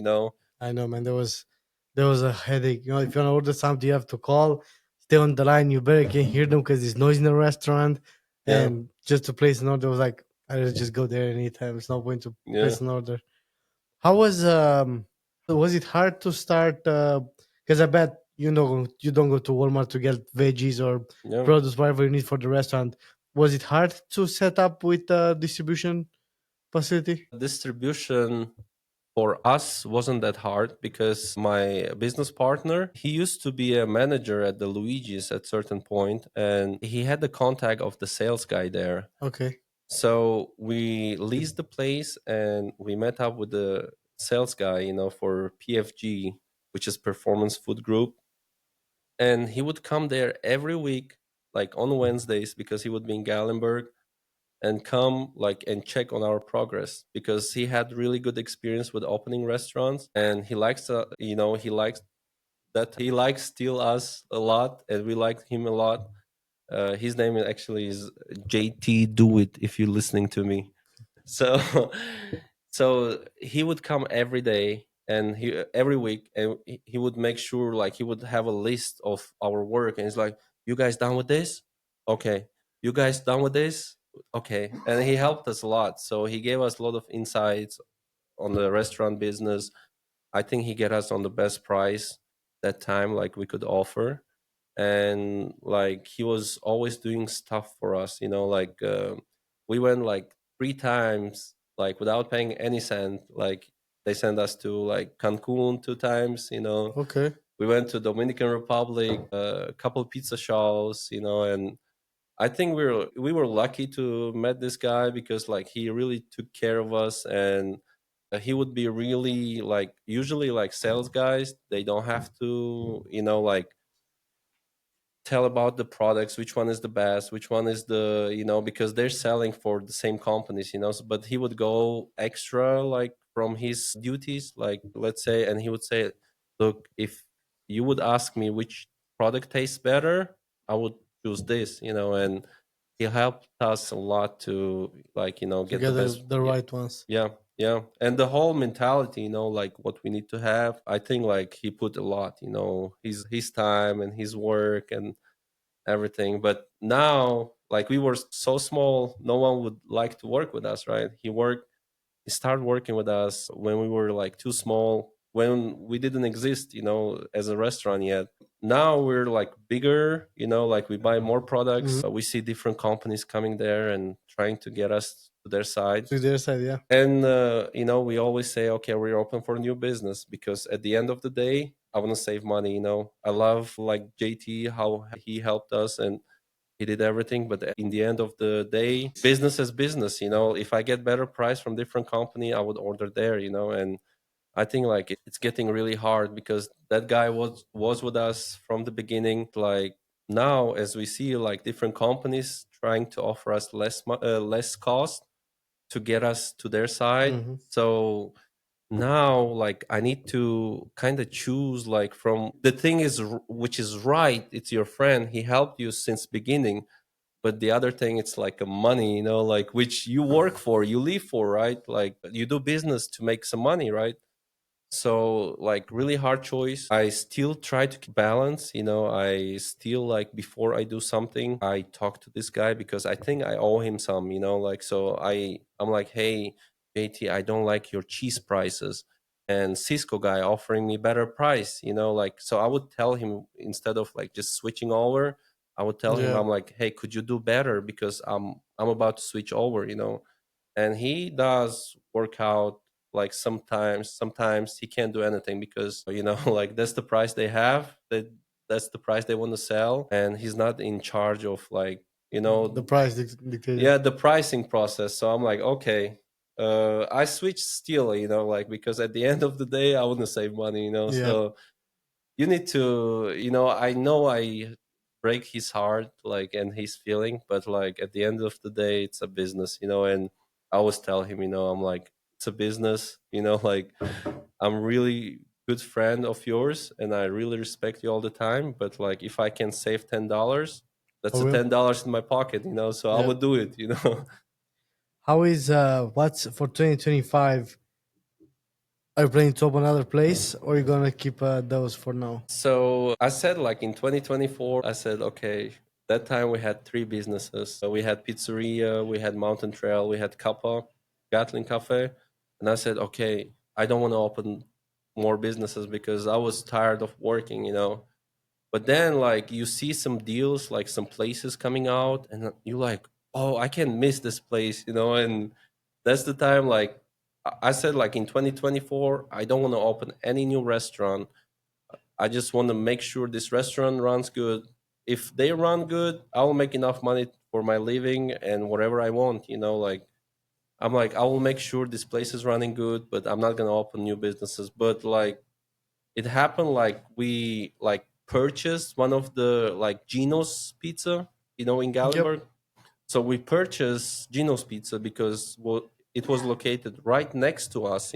I know, man. There was a headache. If you want to order something, you have to call, stay on the line. You better can't hear them because there's noise in the restaurant. Yeah, And just to place an order was like, I just go there anytime. It's no point to yeah, place an order. How was it hard to start? Because I bet you don't go to Walmart to get veggies or yeah. produce whatever you need for the restaurant. Was it hard to set up with a distribution facility? Distribution for us wasn't that hard, because my business partner, he used to be a manager at the Luigi's at certain point, and he had the contact of the sales guy there. Okay. So we leased the place and we met up with the sales guy, for PFG, which is Performance Food Group. And he would come there every week, like on Wednesdays, because he would be in Gallenberg, and come like and check on our progress, because he had really good experience with opening restaurants, and he likes he likes still us a lot, and we like him a lot. His name actually is JT Do It, if you're listening to me. So so he would come every day, and he every week, and he would make sure, like, he would have a list of our work, and he's like, you guys done with this? Okay. You guys done with this? Okay. And he helped us a lot, so he gave us a lot of insights on the restaurant business. I think he get us on the best price that time, like, we could offer. And like, he was always doing stuff for us, like, we went like 3 times, like, without paying any cent. Like, they sent us to like Cancun 2 times. Okay. We went to Dominican Republic, a couple pizza shows, and I think we were lucky to met this guy, because like he really took care of us. And he would be really, like, usually like sales guys, they don't have to, like, tell about the products, which one is the best, which one is the, because they're selling for the same companies, but he would go extra, like, from his duties, like, let's say, and he would say, look, if you would ask me which product tastes better, I would choose this, and he helped us a lot to, like, get the Together best. the Yeah, right ones. yeah, yeah. And the whole mentality, like what we need to have, I think like he put a lot, his time and his work and everything. But now, like, we were so small, no one would like to work with us, right? He started working with us when we were like too small, when we didn't exist, as a restaurant yet. Now we're like bigger, like we buy more products. Mhm. We see different companies coming there and trying to get us to their side. To their side, yeah. And we always say, okay, we're open for new business, because at the end of the day, I want to save money. I love like JT, how he helped us and he did everything. But in the end of the day, business is business. If I get better price from different company, I would order there. And I think like it's getting really hard, because that guy was with us from the beginning. Like, now, as we see like different companies trying to offer us less cost to get us to their side. Hmm. So now, like, I need to kind of choose, like, from the thing is which is right. It's your friend, he helped you since beginning. But the other thing, it's like a money, like, which you work for, you live for, right? Like, you do business to make some money, right? So like, really hard choice. I still try to keep balance. I still, like, before I do something, I talk to this guy, because I think I owe him some, like, so I'm like, hey, JT, I don't like your cheese prices. And Cisco guy offering me better price, like, so I would tell him, instead of like just switching over, I would tell him, Yeah. I'm like, hey, could you do better, because I'm about to switch over. And he does work out, like, sometimes he can't do anything, because like, that's the price they have, that's the price they want to sell, and he's not in charge of, like, The price dictated. yeah, the pricing process. So I'm like, okay, I switched still, like because at the end of the day, I want to save money, Yeah. So you need to, I know I break his heart, like, and his feeling, but like at the end of the day, it's a business, and I always tell him, I'm like, it's a business, like I'm really good friend of yours and I really respect you all the time. But like if I can save $10, that's For a real. $10 in my pocket, so I Yeah. would do it. How is what's for 2025? Are you planning to open another place, or are you gonna keep those for now? So I said, like in 2024, I said, okay, that time we had three businesses. So we had pizzeria, we had Mountain Trail, we had Kappa, Gatling Cafe. And I said, okay, I don't want to open more businesses because I was tired of working. But then, like, you see some deals, like some places coming out, and you're like, oh, I can't miss this place. And that's the time, like, I said, like in 2024, I don't want to open any new restaurant. I just want to make sure this restaurant runs good. If they run good, I'll make enough money for my living and whatever I want. Like I'm like I will make sure this place is running good, but I'm not gonna open new businesses. But like it happened, like we like purchased one of the like Gino's Pizza, in Yep. Gallenberg. So we purchased Gino's Pizza because, well, it was located right next to us.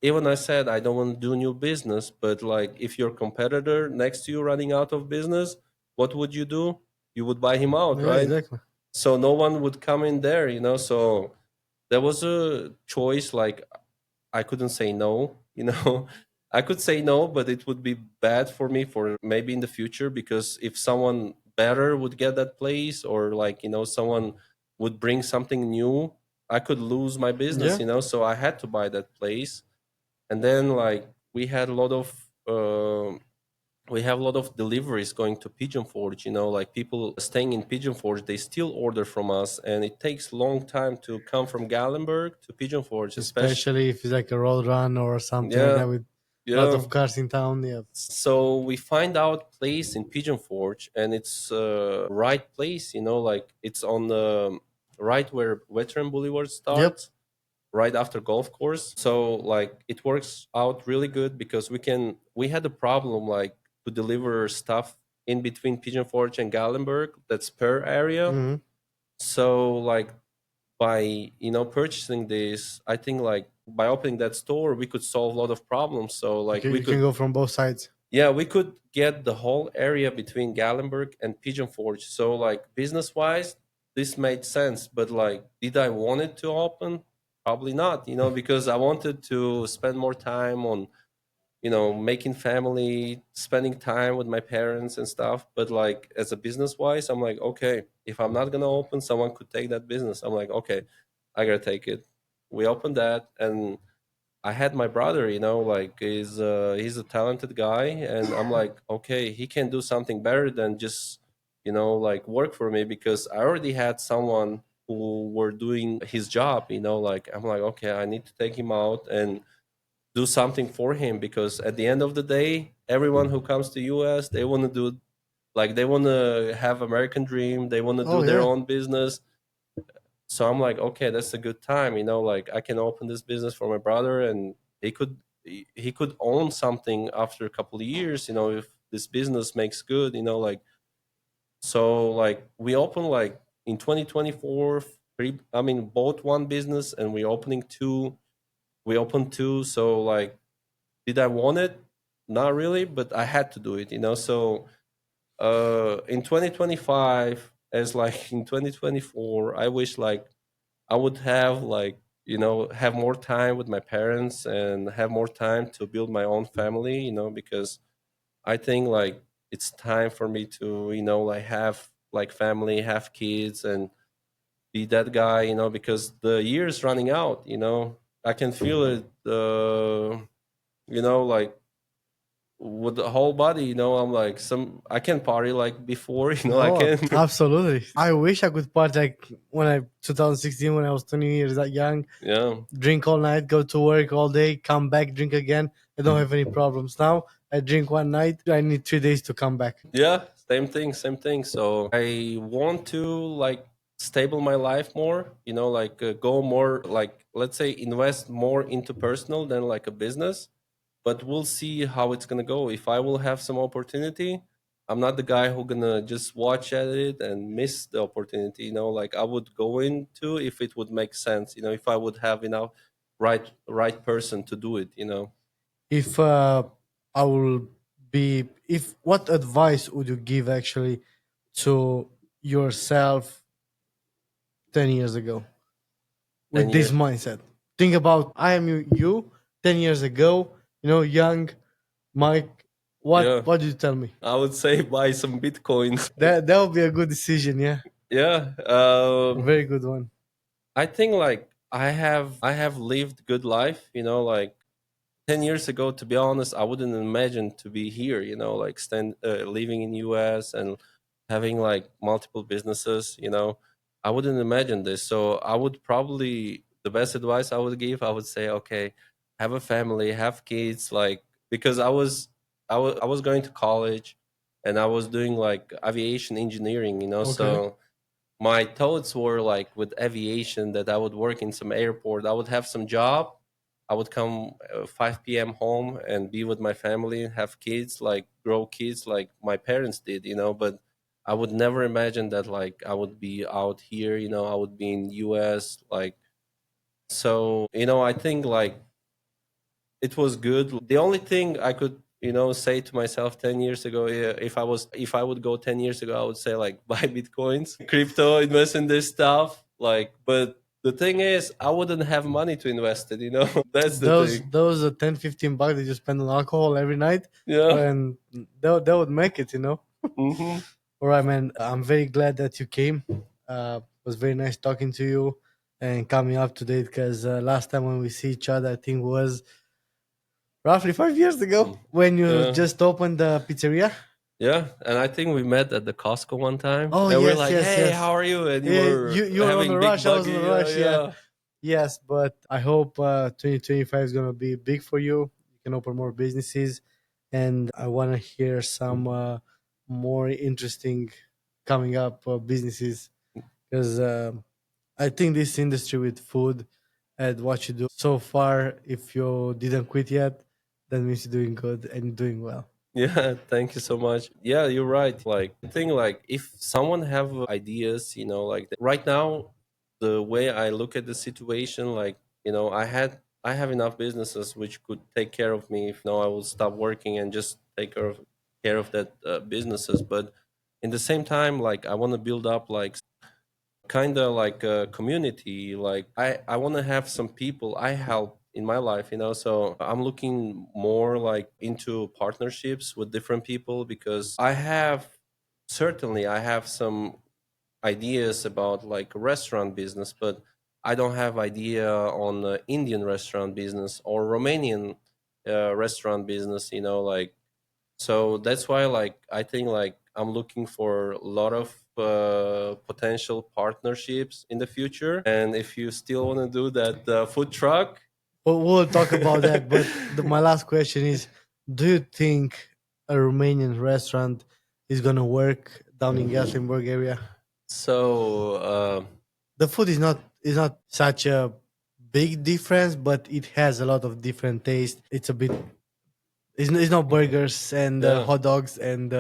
Even I said I don't want to do new business, but like if your competitor next to you running out of business, what would you do? You would buy him out, Yeah, right? exactly. So no one would come in there. So there was a choice, like I couldn't say no. I could say no, but it would be bad for me for maybe in the future, because if someone better would get that place, or like, someone would bring something new, I could lose my business, Yeah. so I had to buy that place. And then like we have a lot of deliveries going to Pigeon Forge. Like people staying in Pigeon Forge, they still order from us, and it takes long time to come from Gallenberg to Pigeon Forge, especially. Especially if it's like a road run or something like Yeah, that with a lot yeah. of cars in town. Yeah. So we find out place in Pigeon Forge, and it's right place. Like it's on the right where Veteran Boulevard Yep. starts, right after golf course. So like it works out really good because we had a problem like to deliver stuff in between Pigeon Forge and Gallenberg, that's per area. Hmm. So like by purchasing this, I think like by opening that store we could solve a lot of problems. So like we You can could, go from both sides. yeah, we could get the whole area between Gallenberg and Pigeon Forge. So like business wise, this made sense. But like, did I want it to open? Probably not, because I wanted to spend more time on, making family, spending time with my parents and stuff. But like as a business wise, I'm like, okay, if I'm not gonna open, someone could take that business. I'm like, okay, I gotta take it. We opened that, and I had my brother, like he's a talented guy, and I'm like, okay, he can do something better than just, like work for me, because I already had someone who were doing his job. Like I'm like, okay, I need to take him out and do something for him, because at the end of the day, everyone who comes to US, they want to do, like they want to have American dream, they want to Oh do their yeah. own business. So I'm like, okay, that's a good time. Like I can open this business for my brother, and he could own something after a couple of years, if this business makes good. Like so, like we opened like in 2024, I mean, both one business, and we opened two. So like, did I want it? Not really, but I had to do it. So in 2025, as like in 2024, I wish like I would have like, have more time with my parents and have more time to build my own family, because I think like it's time for me to, like have like family, have kids, and be that guy, because the year's running out. I can feel it, like with the whole body. I'm like, I can party like before, I Oh, can. absolutely. I wish I could party like when I 2016 when I was 20 years that young. Yeah. Drink all night, go to work all day, come back, drink again. I don't have any problems now. I drink one night. I need 3 days to come back. Yeah, same thing. So I want to like stable my life more, like go more, like, let's say, invest more into personal than like a business. But we'll see how it's gonna go. If I will have some opportunity, I'm not the guy who gonna just watch at it and miss the opportunity. Like I would go into if it would make sense. If I would have enough right person to do it. If I will be, if what advice would you give actually to yourself 10 years ago Ten with this years. mindset? Think about I am you 10 years ago. Young Mike. Yeah, What did you tell me? I would say buy some bitcoins. That would be a good decision. Yeah, Yeah. a very good one. I think like I have lived good life. Like 10 years ago, to be honest, I wouldn't imagine to be here, like living in US and having like multiple businesses. I wouldn't imagine this. So I would probably, the best advice I would give, I would say, okay, have a family, have kids, like, because I was going to college and I was doing like aviation engineering, Okay. so my thoughts were like with aviation that I would work in some airport. I would have some job. I would come 5 p.m. home and be with my family, have kids, like grow kids like my parents did, but I would never imagine that like I would be out here, I would be in US, like, so, I think like it was good. The only thing I could, say to myself 10 years ago, yeah, if I would go 10 years ago, I would say like buy bitcoins, crypto, invest in this stuff. Like, but the thing is, I wouldn't have money to invest it, That's the thing. Those 10-15 bucks that you spend on alcohol every night, Yeah. and that would make it. Hmm. All right, man. I'm very glad that you came. It was very nice talking to you and coming up to date because last time when we see each other, I think was roughly 5 years ago when you Yeah. just opened the pizzeria. Yeah. And I think we met at the Costco one time Oh and we're yes, like, yes, hey, yes. how are you? And you Yeah, were you were on the having big rush. I was on buggy. the Yeah. rush. Yeah. Yeah. Yes, but I hope 2025 is gonna be big for you. You can open more businesses, and I want to hear some more interesting coming up businesses because I think this industry with food and what you do so far, if you didn't quit yet, that means you're doing good and doing well. Yeah, thank you so much. Yeah, you're right. Like, I think like if someone have ideas, like right now, the way I look at the situation, like, I have enough businesses which could take care of me if I will stop working and just take care of that businesses. But in the same time, like I want to build up like kind of like a community. Like I want to have some people I help in my life, so I'm looking more like into partnerships with different people because I have some ideas about like restaurant business, but I don't have idea on Indian restaurant business or Romanian restaurant business, like, so that's why like I think like I'm looking for a lot of potential partnerships in the future, and if you still want to do that food truck. We'll talk about that. But my last question is: do you think a Romanian restaurant is gonna work down in Gatlinburg area? So The food is not such a big difference, but it has a lot of different taste. It's a bit. It's not burgers and yeah, hot dogs and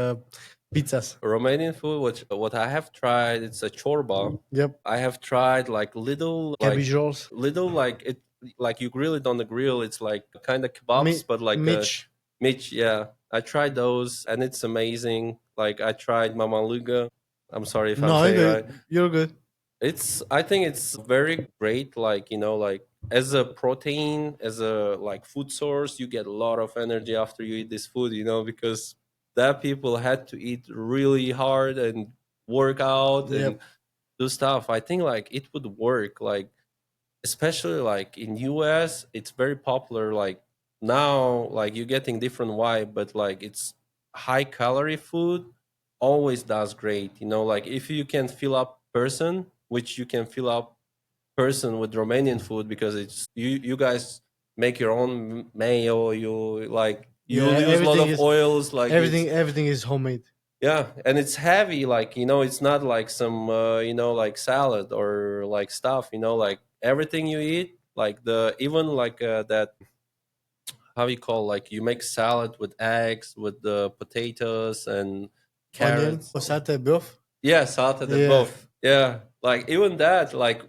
pizzas. Romanian food, what I have tried, it's a chorba. Yep. I have tried like Cabbage rolls. little like it, like you grill it on the grill. It's like kind of kebabs, Mi- but like a Mitch. Mitch. Yeah, I tried those and it's amazing. Like I tried Mama Luga. I'm sorry if I'm No, you're saying right. good. You're good. I think it's very great. Like like as a protein, as a like food source, you get a lot of energy after you eat this food. Because that people had to eat really hard and work out and Yep. do stuff. I think like it would work. Like especially like in US, it's very popular. Like now, like you're getting different vibe, but like it's high calorie food always does great. Like if you can fill up person, which you can fill up person with Romanian food because it's you guys make your own mayo. You like you Yeah. use a lot of oils. Like it's Everything is homemade. Yeah, and it's heavy. Like it's not like some like salad or like stuff. Like everything you eat, like the even like that how you call like you make salad with eggs, with the potatoes and Onion, carrots. osate beef. Yeah, salted and Yeah, both. Yeah, like even that, like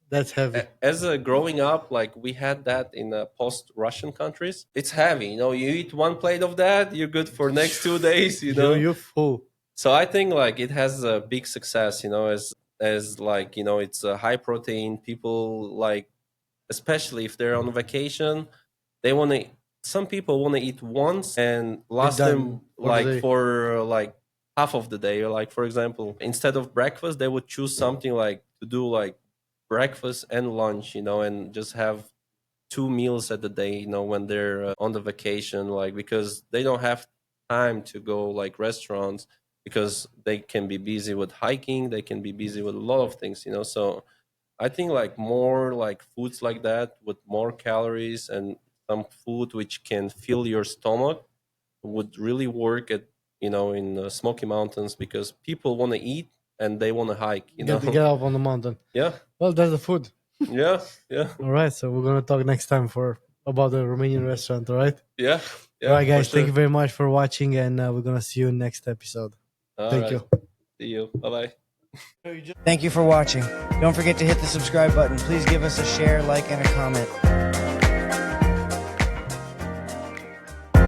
that's heavy. as a growing up, like we had that in post-Russian countries. It's heavy. You eat one plate of that, you're good for next 2 days. You full. So I think like it has a big success. As like it's a high protein. People like, especially if they're on vacation, they want to. Some people want to eat once and Be last done them for the like day. for like half of the day. Like for example, instead of breakfast, they would choose something like to do like breakfast and lunch. And just have 2 meals at the day. When they're on the vacation, like because they don't have time to go like restaurants because they can be busy with hiking. They can be busy with a lot of things. So I think like more like foods like that with more calories and some food which can fill your stomach would really work at in the Smoky Mountains because people want to eat and they want to hike. Get up on the mountain. Yeah, Well, that's the food. yeah, yeah, All right, so we're gonna talk next time for about the Romanian restaurant. All right. yeah, All yeah, right, for guys. Thank sure. you very much for watching, and we're gonna see you next episode. All Thank right, you. see you. Bye bye. Thank you for watching. Don't forget to hit the subscribe button. Please give us a share, like, and a comment.